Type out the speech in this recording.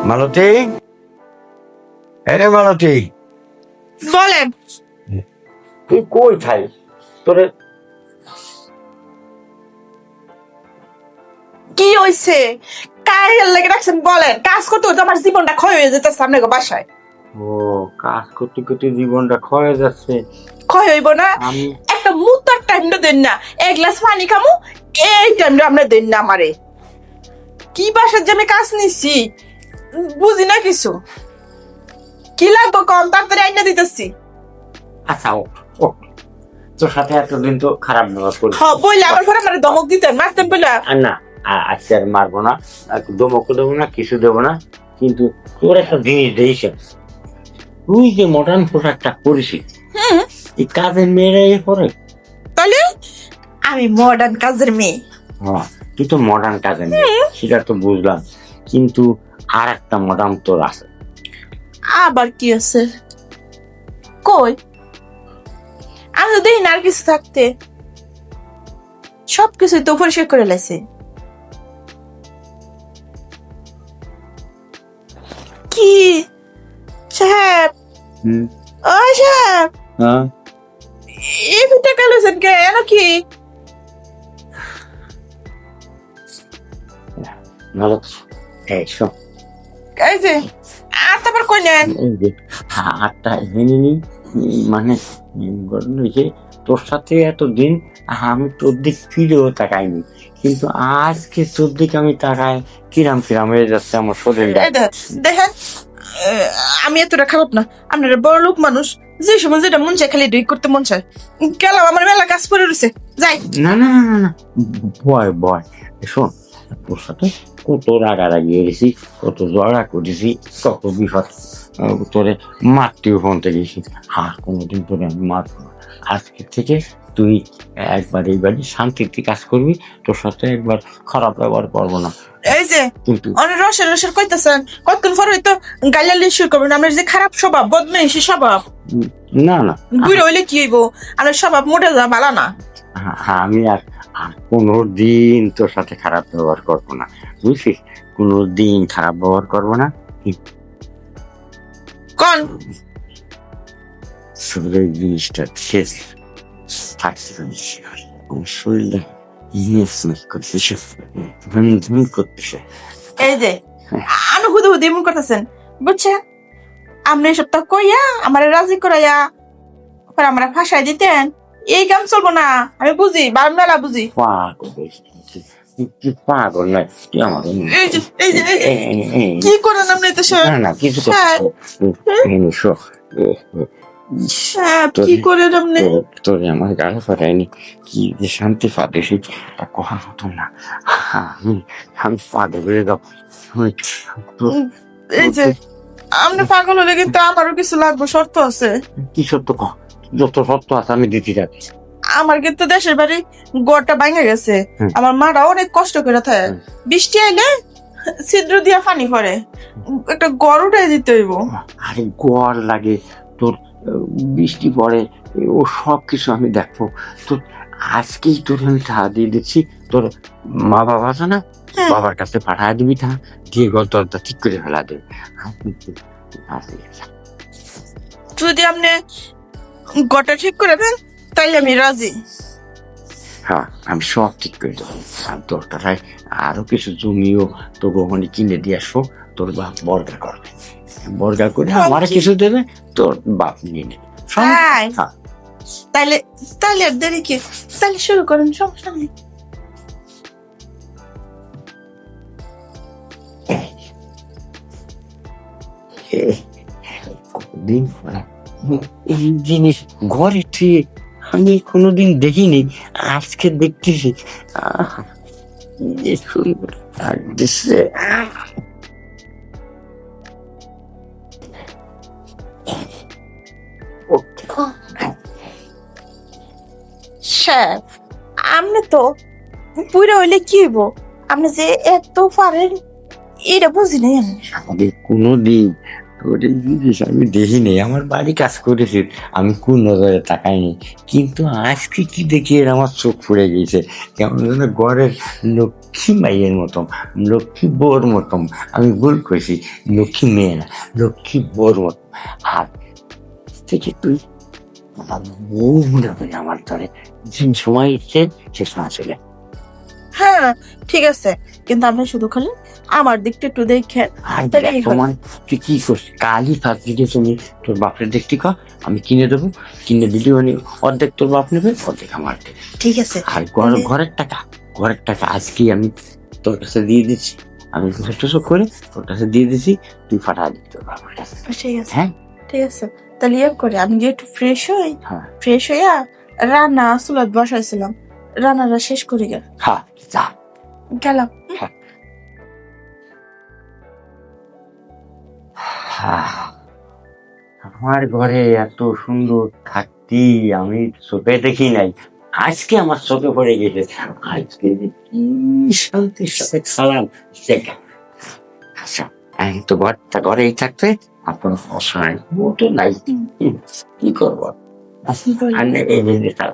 মালতী, এরে মালতী, বলেন। তুই কই থাই? তোরে কি হইছে? কার লাগে রাখছেন বলেন। কাজ করতে করতে আমার জীবনটা ক্ষয় হয়ে যেতেছে আপনাকে বাসায়। ও কাজ করতে করতে জীবনটা ক্ষয়ে যাচ্ছে। ক্ষয় হইব না? আমি একটা মুতার টাইমটা দেন না, এক গ্লাস পানি খামু এই টাইমটা আমরা দেন না আমারে। কি বাসার যে আমি কাজ নিচ্ছি বুঝি না কিছু। কি লাগবো কম তাড়াতাড়ি আইনা দিতেছি। আচ্ছা ও তোর সাথে এতদিন তো খারাপ ব্যবহার করি। হ্যাঁ বইলে আবার পরে আমার ধমক দিতেন, মারতেন বইলা। আর না, আজকে আর মারবো না, ধমকও দেবো না, কিছু দেবো না। কিন্তু তোর একটা জিনিস দিয়েছে, তুই যে মডার্ন পোশাকটা পরিস, এই কাজের মেয়েরা এ পরে। তাহলে আমি মডার্ন কাজের মেয়ে। হ্যাঁ তুই তো মডার্ন কাজের মেয়ে, সেটা তো বুঝলাম। কিন্তু আর একটা মডার্ন তোর আছে। আবার কি আছে? কই আমি তো দেখি না আর কিছু থাকতে। সবকিছু তো পরিষ্কার করে লাইছে। কি সাহেব? ওই সাহেব, হ্যাঁ এই ভিতরে কালেছেন কে? এন কি? ভালো। এই শোন, এই যে আর তারপর কই নেন? এই যে হাতটা এনে নি, মানে ঘটনা হয়েছে, তোর সাথে এতদিন আমি তোর দিক ফিরেও তাকাইনি, কিন্তু আজকে তোর দিকে আমি তাকাই কিরাম কিরাম হয়ে যাচ্ছে আমার শরীরটা। এই দেখেন, আমি এতটা খারাপ না। আপনারা বড় লোক মানুষ, যে সময় যেটা মন চায় খালি ড্রিঙ্ক করতে মন চায়। গেলাম, আমার মেলা কাজ পড়ে রয়েছে, যাই। না না না না না, ভয় ভয়। শোন, তোর সাথে কত রাগারাগি গেছি, কত জড়া করেছি, কত বিপদ, তোরে মারতেও ফোনতে গেছি। হ্যাঁ কোনোদিন তোরে আমি মারব না। আজকে থেকে তুই একবার এই বাড়ি শান্তিতে কাজ করবি, তোর সাথে একবার খারাপ ব্যবহার করবো না। এই যে কিন্তু অনেক রসের রসের কইতেছেন, কতক্ষণ পর হয়তো গাইলালি শুরু করবেন। আমার যে খারাপ স্বভাব, বদমাইশি স্বভাব, না না, বুড়ো হইলে কি হইব? আমার স্বভাব মোটে যা ভালো না। আমি আর আর কোনোদিন তোর সাথে খারাপ ব্যবহার করবো না, বুঝছিস? কোনোদিন খারাপ ব্যবহার করবো না। কোন শরীরের জিনিসটা শেষ থাকছে, আমার শরীরটা করতেছে, করতেছে। এই যে আমি হুদে হুদে এমন করতেছেন, বুঝছেন? আপনি এসবটা কইয়া আমার রাজি করাইয়া পরে আমরা ফাঁসাই দিতেন, এই কাম চলবো না। আমি বুঝি, মেলা বুঝি। পাগল নয় তুই আমার। এই যে এই যে কি করেন আপনি? তো না না কিছু কি করেন আপনি? তোরে আমার গাড়ি ফাটাইনি, কি যে শান্তি ফাটে সেটা কহার মতো না। আমি আমি ফাটে বেড়ে দাও। এই যে আপনি পাগল হলে কিন্তু আমারও কিছু লাগবে, শর্ত আছে। কি সত্য কহ, যত সত্য আছে আমি দিতে যাচ্ছি। আমার কিন্তু দেশের বাড়ি গড়টা ভাঙে গেছে। আমার মারা অনেক কষ্ট করে থাকে, বৃষ্টি আইলে ছিদ্র দিয়া পানি পড়ে, একটা গড় উঠাই দিতে হইব। আরে গড় লাগে তোর, বৃষ্টি পড়ে, ও সব কিছু আমি দেখবো। তোর আজকেই তোর আমি টাকা দিয়ে দিচ্ছি, তোর মা বাবা আছে না, বাবার কাছে পাঠায় দিবি, তা দিয়ে গল দরজা ঠিক করে ফেলা দেবে। যদি আপনি গড়টা ঠিক করে দেন তাইলে আমি রাজি। হ্যাঁ আমি সব ঠিক করে দেবো। আর দরকার হয় আরো কিছু জমিও তোর ওখানে কিনে দিয়ে আসবো, তোর বাপ বর্গা করবে, বর্গা করে আমার কিছু দেবে, তোর বাপ নিয়ে নেবে। তাইলে তাইলে আর দেরি কি, তাইলে শুরু করেন, সমস্যা নেই। দিন এই জিনিস ঘরে ঠিক আমি কোনোদিন দেখিনি, আজকে দেখতেছি। সুন্দর লাগতেছে। শেফ, আপনি তো পুরো হইলে কি হইব? আপনি যে এত পারেন এটা বুঝি নাই আমি। আমাদের কোনোদিন তোর এই জিনিস আমি দেখিনি, আমার বাড়ি কাজ করেছি, আমি কোন নজরে তাকাইনি, কিন্তু আজকে কি দেখি এর আমার চোখ পড়ে গেছে, কেমন যেন ঘরের লক্ষ্মী মাইয়ের মতন, লক্ষ্মী বউর মতন। আমি ভুল করেছি, লক্ষ্মী মেয়ে না, লক্ষ্মী বউর মতন। আর থেকে তুই আমার বউ মনে হয় আমার ধরে, যে সময় ইচ্ছে সে সময় চলে। হ্যাঁ ঠিক আছে, কিন্তু আপনি শুধু খালি আমার দিকটা একটু দেখেন। আর তাহলে এই তোমার তুই কি করছিস, কালই ফার্স্ট দিকে তুমি তোর বাপের দেখতে কর, আমি কিনে দেবো, কিনে দিলি মানে অর্ধেক তোর বাপ নেবে, অর্ধেক আমার দেবে। ঠিক আছে আর তাহলে- ঘরের টাকা আজকে আমি তোর কাছে দিয়ে দিচ্ছি, আমি টোসো করে তোর কাছে দিয়ে দিচ্ছি, তুই ফাটা দিবি তোর বাবার কাছে। ঠিক আছে হ্যাঁ ঠিক আছে, তাহলে ইয়ে করে আমি গিয়ে একটু ফ্রেশ হই, হ্যাঁ ফ্রেশ হইয়া রান্না চুলাত বসাইছিলাম, রান্নাটা শেষ করি হ্যাঁ যা। গেলাম। আমার ঘরে এত সুন্দর থাকতি আমি চোখে দেখি নাই, আজকে আমার চোখে পড়ে গেছে। আজকে যে কি শান্তির সাথে খালাম দেখা। আচ্ছা, আমি তো ঘরেই থাকতে আপনার অসহায় মোটো নাই, কি করবো আর এই জিনিসটা।